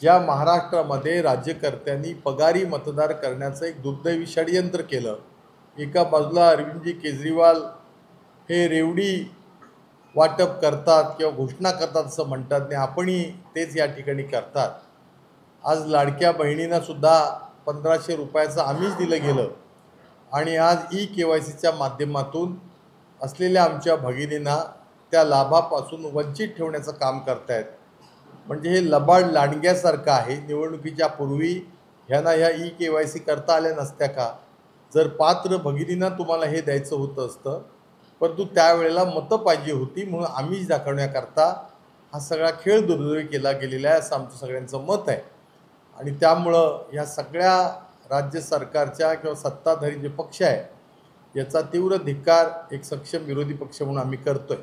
या महाराष्ट्रामध्ये राज्यकर्त्यांनी पगारी मतदार करण्याचं एक दुर्दैवी षडयंत्र केलं। एका बाजूला अरविंदजी केजरीवाल हे रेवडी वाटप करतात किंवा घोषणा करतात असं म्हणतात आणि आपणही तेच या ठिकाणी करतात। आज लाडक्या बहिणींना सुद्धा 1500 रुपयाचं आमिष दिलं गेलं आणि आज KYCच्या माध्यमातून असलेल्या आमच्या भगिनींना त्या लाभापासून वंचित ठेवण्याचं काम करतायत। म्हणजे हे लबाड लांडग्यासारखं आहे। निवडणुकीच्या पूर्वी ह्यांना ह्या KYC करता आल्या नसत्या का? जर पात्र भगिनींना तुम्हाला हे द्यायचं होतं असतं, परंतु त्यावेळेला मतं पाहिजे होती म्हणून आमिष दाखवण्याकरता हा सगळा खेळ दुर्दैवी केला गेलेला आहे असं आमचं सगळ्यांचं मत आहे। आणि त्यामुळं ह्या सगळ्या राज्य सरकारच्या किंवा सत्ताधारी जे पक्ष आहे याचा तीव्र धिक्कार एक सक्षम विरोधी पक्ष म्हणून आम्ही करतोय।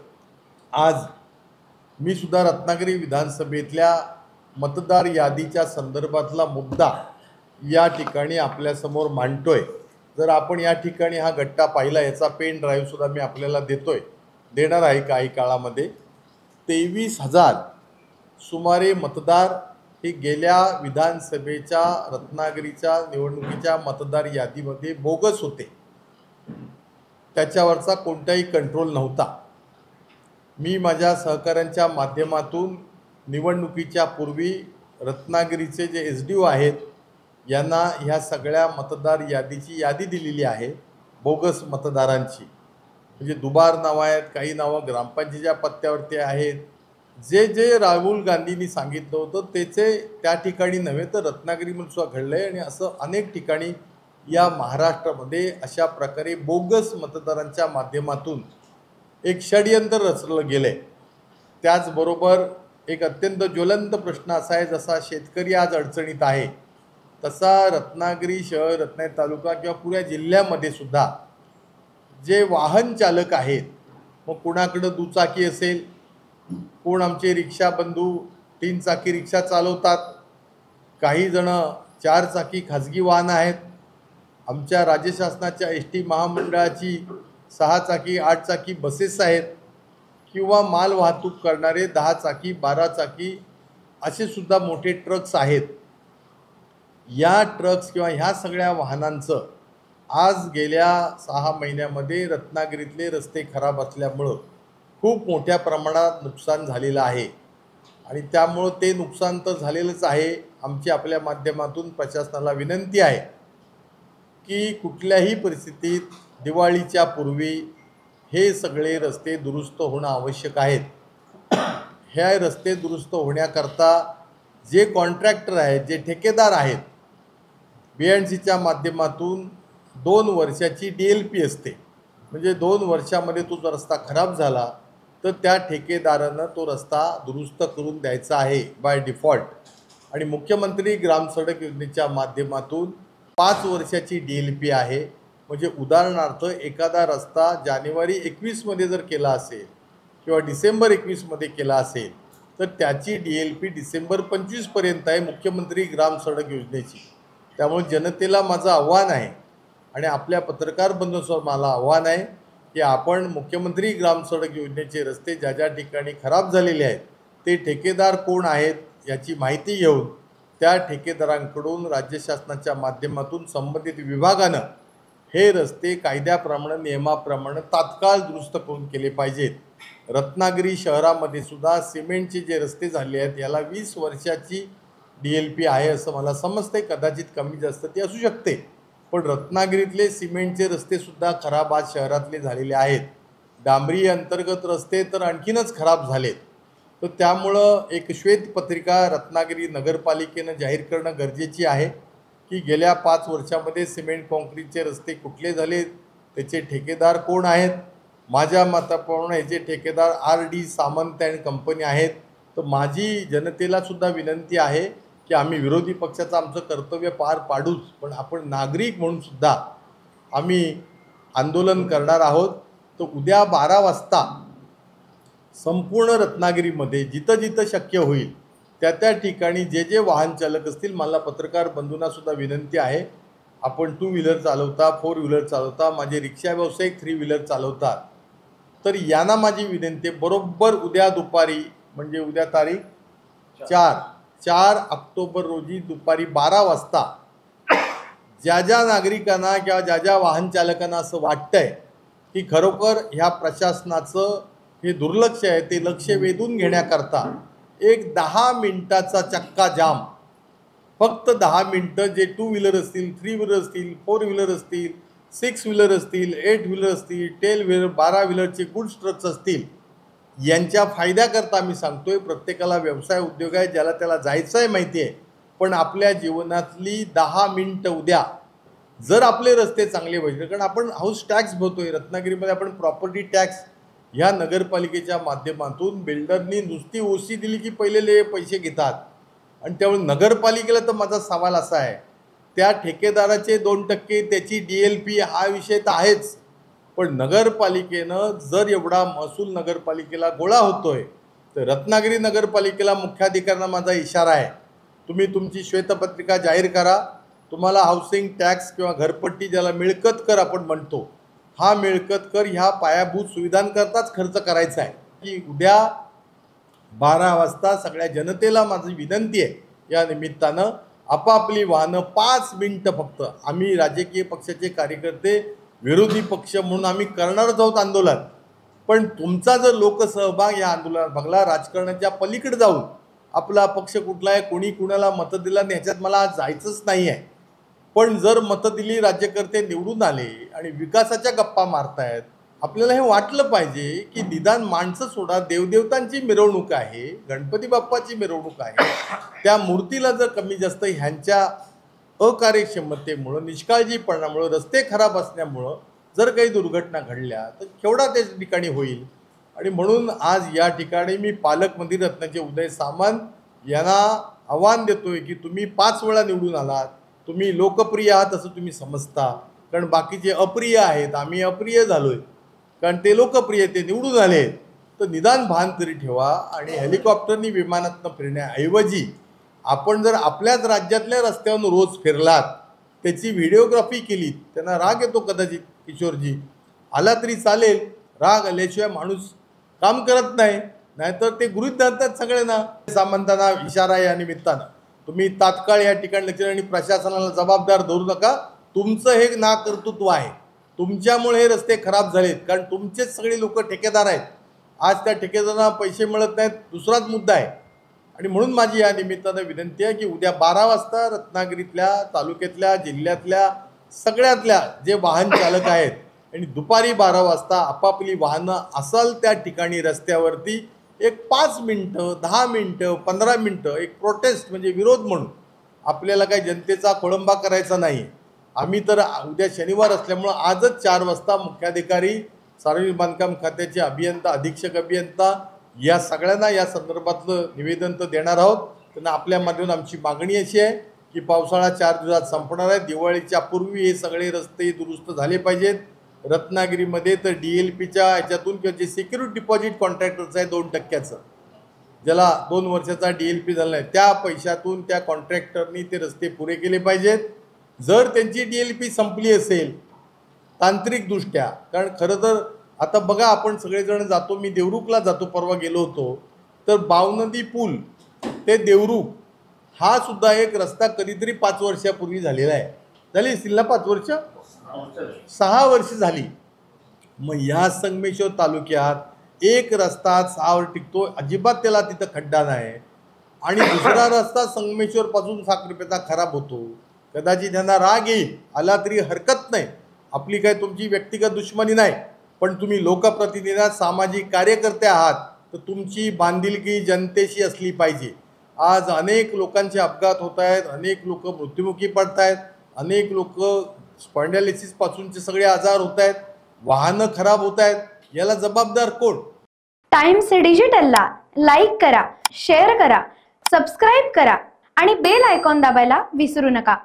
आज मी सुद्धा रत्नागिरी विधानसभेतल्या मतदार यादीच्या संदर्भातला मुद्दा या ठिकाणी आपल्यासमोर मांडतोय। जर आपण या ठिकाणी हा गट्टा पाहिला, याचा पेन ड्राईव्ह सुद्धा मी आपल्याला देणार आहे काही काळामध्ये। 23,000 सुमारे मतदार हे गेल्या विधानसभेच्या रत्नागिरीच्या निवडणुकीच्या मतदार यादीमध्ये बोगस होते, त्याच्यावरचा कोणताही कंट्रोल नव्हता। मी माझ्या सहकाऱ्यांच्या माध्यमातून निवडणुकीच्या पूर्वी रत्नागिरीचे जे SDO आहेत यांना ह्या सगळ्या मतदार यादीची यादी दिलेली आहे, बोगस मतदारांची। म्हणजे दुबार नावं आहेत, काही नावं ग्रामपंचायतीच्या पत्त्यावरती आहेत। जे जे राहुल गांधींनी सांगितलं होतं त्याचे त्या ठिकाणी नव्हे तर रत्नागिरीमध्ये सुद्धा घडलं आहे। आणि असं अनेक ठिकाणी या महाराष्ट्रामध्ये अशा प्रकारे बोगस मतदारांच्या माध्यमातून एक षडयंत्र रचलं गेले। त्याचबरोबर एक अत्यंत ज्वलंत प्रश्न असा आहे, जसा शेतकरी आज अडचणीत आहे तसा रत्नागिरी शहर, रत्नागिरी तालुका किंवा पुऱ्या जिल्ह्यामध्ये सुद्धा जे वाहन चालक आहेत, मग कुणाकडं दुचाकी असेल, कोण आमचे रिक्षा बंधू 3 चाकी रिक्षा चालवतात, काही जण 4 चाकी खाजगी वाहनं आहेत, आमच्या राज्य शासनाच्या ST महामंडळाची 6 चाकी 8 चाकी बसेस आहेत, किंवा माल वाहतूक करणारे 10 चाकी 12 चाकी असे सुद्धा मोठे ट्रक्स आहेत। या ट्रक्स किंवा ह्या सगळ्या वाहनांचं आज गेल्या 6 महिन्यामध्ये रत्नागिरीतले रस्ते खराब असल्यामुळं खूप मोठ्या प्रमाणात नुकसान झालेलं आहे। आणि त्यामुळं ते नुकसान तर झालेलंच आहे। आमची आपल्या माध्यमातून प्रशासनाला विनंती आहे की कुठल्याही परिस्थितीत दिवाळीच्या पूर्वी हे सगळे रस्ते दुरुस्त होणं आवश्यक आहेत। हे रस्ते दुरुस्त होण्याकरता जे कॉन्ट्रॅक्टर आहेत, जे ठेकेदार आहेत, BNCच्या माध्यमातून 2 वर्षाची DLP असते। म्हणजे 2 वर्षामध्ये तो जर रस्ता खराब झाला तर त्या ठेकेदारानं तो रस्ता दुरुस्त करून द्यायचा आहे बाय डिफॉल्ट। आणि मुख्यमंत्री ग्राम सडक योजनेच्या माध्यमातून 5 वर्षाची DLP आहे। म्हणजे उदाहरणार्थ एखादा रस्ता जानेवारी 21 मध्ये जर केला असेल किंवा डिसेंबर 21 मध्ये केला असेल तर त्याची DLP डिसेंबर 25 पर्यंत आहे मुख्यमंत्री ग्राम सडक योजनेची। त्यामुळे जनतेला माझं आव्हान आहे आणि आपल्या पत्रकार बंधूंसमोर मला आव्हान आहे की आपण मुख्यमंत्री ग्राम सडक योजनेचे रस्ते ज्या ज्या ठिकाणी खराब झालेले आहेत ते ठेकेदार कोण आहेत याची माहिती घेऊन त्या ठेकेदारांकडून राज्य शासनाच्या माध्यमातून संबंधित विभागानं हे रस्ते कायद्याप्रमाणे नियमाप्रमाणे तात्काळ दुरुस्त करून केले पाहिजेत। रत्नागिरी शहरामध्ये सुद्धा सिमेंटचे जे रस्ते झाले आहेत याला 20 वर्षाची DLP आहे असं मला समजते, कदाचित कमी जास्त ती असू शकते। पण रत्नागिरीतले सिमेंटचे रस्ते सुद्धा खराब आज शहरातले झालेले आहेत। डांबरी अंतर्गत रस्ते तर आणखीनच खराब झालेत। तर त्यामुळं एक श्वेतपत्रिका रत्नागिरी नगरपालिकेनं जाहीर करणं गरजेची आहे की गेल्या 5 वर्षामध्ये सिमेंट कॉन्क्रीटचे रस्ते कुठले झाले, त्याचे ठेकेदार कोण आहेत। माझ्या मताप्रमाणे याचे ठेकेदार RD सामंत अँड कंपनी आहेत। तर माझी जनतेला सुद्धा विनंती आहे की आम्ही विरोधी पक्षाचं आमचं कर्तव्य पार पाडूच, पण आपण नागरिक म्हणून सुद्धा आम्ही आंदोलन करणार आहोत। तर उद्या 12 वाजता संपूर्ण रत्नागिरीमध्ये जिथं जिथं शक्य होईल त्या ठिकाणी जे जे वाहन चालक असतील, मला पत्रकार बंधूंना सुद्धा विनंती आहे, आपण 2 व्हीलर चालवता, 4 व्हीलर चालवता, माझे रिक्षा व्यावसायिक 3 व्हीलर चालवतात, तर यांना माझी विनंती बरोबर उद्या दुपारी म्हणजे उद्या तारीख 4 4 ऑक्टोबर रोजी दुपारी 12 वाजता ज्या नागरिकांना किंवा ज्या वाहन चालकांना असं वाटतंय की खरोखर ह्या प्रशासनाचं हे दुर्लक्ष आहे, ते लक्ष वेधून घेण्याकरता एक 10 मिनिटाचा चक्का जाम, फक्त 10 मिनिटं, जे 2 व्हीलर असतील, 3 व्हीलर असतील, 4 व्हीलर असतील, 6 व्हीलर असतील, 8 व्हीलर असतील, 10 व्हीलर, 12 व्हीलरचे गुड्स ट्रक्स असतील, यांच्या फायद्याकरता आम्ही सांगतोय. प्रत्येकाला व्यवसाय उद्योग आहे, ज्याला त्याला जायचं आहे माहिती आहे, पण आपल्या जीवनातली 10 मिनिटं उद्या जर आपले रस्ते चांगले पाहिजे, कारण आपण हाऊस टॅक्स भरतोय रत्नागिरीमध्ये, आपण प्रॉपर्टी टॅक्स ह्या नगरपालिकेच्या माध्यमातून बिल्डरनी नुसती ओसी दिली की पहिले पैसे घेतात. आणि त्यामुळे नगरपालिकेला तर माझा सवाल असा आहे, त्या ठेकेदाराचे 2% त्याची DLP हा विषय तर आहेच, पण नगरपालिकेनं जर एवढा महसूल नगरपालिकेला गोळा होतोय, तर रत्नागिरी नगरपालिकेला मुख्याधिकाऱ्यांना माझा इशारा आहे, तुम्ही तुमची श्वेतपत्रिका जाहीर करा. तुम्हाला हाऊसिंग टॅक्स किंवा घरपट्टी, ज्याला मिळकत कर आपण म्हणतो, हा मिळकत कर ह्या पायाभूत सुविधांकरताच खर्च करायचा आहे. की उद्या 12 वाजता सगळ्या जनतेला माझी विनंती आहे, या निमित्तानं आपापली वाहनं 5 मिनिटं फक्त, आम्ही राजकीय पक्षाचे कार्यकर्ते विरोधी पक्ष म्हणून आम्ही करणारच आहोत आंदोलन, पण तुमचा जर लोकसहभाग या आंदोलनात बघला, राजकारणाच्या पलीकडे जाऊन आपला पक्ष कुठला आहे, कोणी कुणाला मतं दिला नाही, ह्याच्यात मला आज जायचंच नाही आहे, पण जर मतं दिली, राज्यकर्ते निवडून आले आणि विकासाच्या गप्पा मारतायत, आपल्याला हे वाटलं पाहिजे की निदान माणसं सोडा, देवदेवतांची मिरवणूक आहे, गणपती बाप्पाची मिरवणूक आहे, त्या मूर्तीला जर कमी जास्त ह्यांच्या अकार्यक्षमतेमुळं, निष्काळजीपणामुळं, रस्ते खराब असल्यामुळं जर काही दुर्घटना घडल्या तर केवढा त्या ठिकाणी होईल. आणि म्हणून आज या ठिकाणी मी पालकमंत्री रत्नाचे उदय सामंत यांना आव्हान देतोय की तुम्ही 5 वेळा निवडून आलात, तुम्ही लोकप्रिय आहात असं तुम्ही समजता, कारण बाकीचे अप्रिय आहेत, आम्ही अप्रिय झालोय, कारण ते लोकप्रिय, ते निवडून आले, तर निदान भान तरी ठेवा. आणि हेलिकॉप्टरनी विमानातनं फिरण्याऐवजी आपण जर आपल्याच राज्यातल्या रस्त्यावरून रोज फिरलात, त्याची व्हिडिओग्राफी केली, त्यांना राग येतो कदाचित, किशोरजी आला तरी चालेल, राग आल्याशिवाय माणूस काम करत नाही, नाहीतर ते गृहीत धरतात सगळ्यांना. सामंतांना इशारा या निमित्तानं, तुम्ही तात्काळ या ठिकाणी लक्ष, आणि प्रशासनाला जबाबदार धरू नका, तुमचं हे नाकर्तृत्व आहे, तुमच्यामुळे हे रस्ते खराब झालेत, कारण तुमचेच सगळे लोक ठेकेदार आहेत. आज त्या ठेकेदारांना पैसे मिळत नाहीत, दुसराच मुद्दा आहे. आणि म्हणून माझी या निमित्तानं विनंती आहे की उद्या 12 वाजता रत्नागिरीतल्या, तालुक्यातल्या, जिल्ह्यातल्या सगळ्यातल्या जे वाहन चालक आहेत, आणि दुपारी 12 वाजता आपापली वाहनं असाल त्या ठिकाणी रस्त्यावरती एक 5 मिनिटं, 10 मिनिटं, 15 मिनिटं एक प्रोटेस्ट, म्हणजे विरोध म्हणून, आपल्याला काही जनतेचा खोळंबा करायचा नाही. आम्ही तर उद्या शनिवार असल्यामुळं आजच 4 वाजता मुख्याधिकारी, सार्वजनिक बांधकाम खात्याचे अभियंता, अधीक्षक अभियंता या सगळ्यांना या संदर्भातलं निवेदन तर देणार आहोत. त्यांना आपल्या माध्यमातून आमची मागणी अशी आहे की पावसाळा 4 दिवसात संपणार आहे, दिवाळीच्या पूर्वी हे सगळे रस्ते दुरुस्त झाले पाहिजेत. रत्नागिरीमध्ये तर DLPच्या ह्याच्यातून किंवा जे सिक्युरिटी डिपॉझिट कॉन्ट्रॅक्टरचं आहे 2%चं, ज्याला 2 वर्षाचा DLP झाला आहे, त्या पैशातून त्या कॉन्ट्रॅक्टरनी ते रस्ते पुरे केले पाहिजेत. जर त्यांची DLP संपली असेल तांत्रिकदृष्ट्या, कारण खरं तर आता बघा, आपण सगळेजण जातो, मी देवरुखला जातो, परवा गेलो होतो, तर बावनदी पूल ते देवरुख हा सुद्धा एक रस्ता कधीतरी 5 वर्षापूर्वी झालेला आहे, झाली असतील ना 5 वर्ष, 6 वर्ष झाली. मग या संगमेश्वर तालुक्यात एक रस्ता 6 वर टिकतो, अजिबात त्याला तिथं खड्डा नाही, आणि दुसरा रस्ता संगमेश्वरपासून साखरपेटा खराब होतो. कदाचित त्यांना राग येईल, आला तरी हरकत नाही, आपली काय तुमची व्यक्तिगत दुश्मनी नाही, पण तुम्ही लोकप्रतिनिधी आहात, सामाजिक कार्यकर्ते आहात, तर तुमची बांधिलकी जनतेशी असली पाहिजे. आज अनेक लोकांचे अपघात होत आहेत, अनेक लोक मृत्युमुखी पडत आहेत, अनेक लोक स्पॉन्डायलिसिसपासूनचे सगळे आजार होत आहेत, वाहनं खराब होत आहेत, याला जबाबदार कोण? टाइम्स डिजिटलला लाईक करा, शेअर करा, सबस्क्राईब करा आणि बेल आयकॉन दाबायला विसरू नका.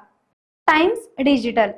Times digital.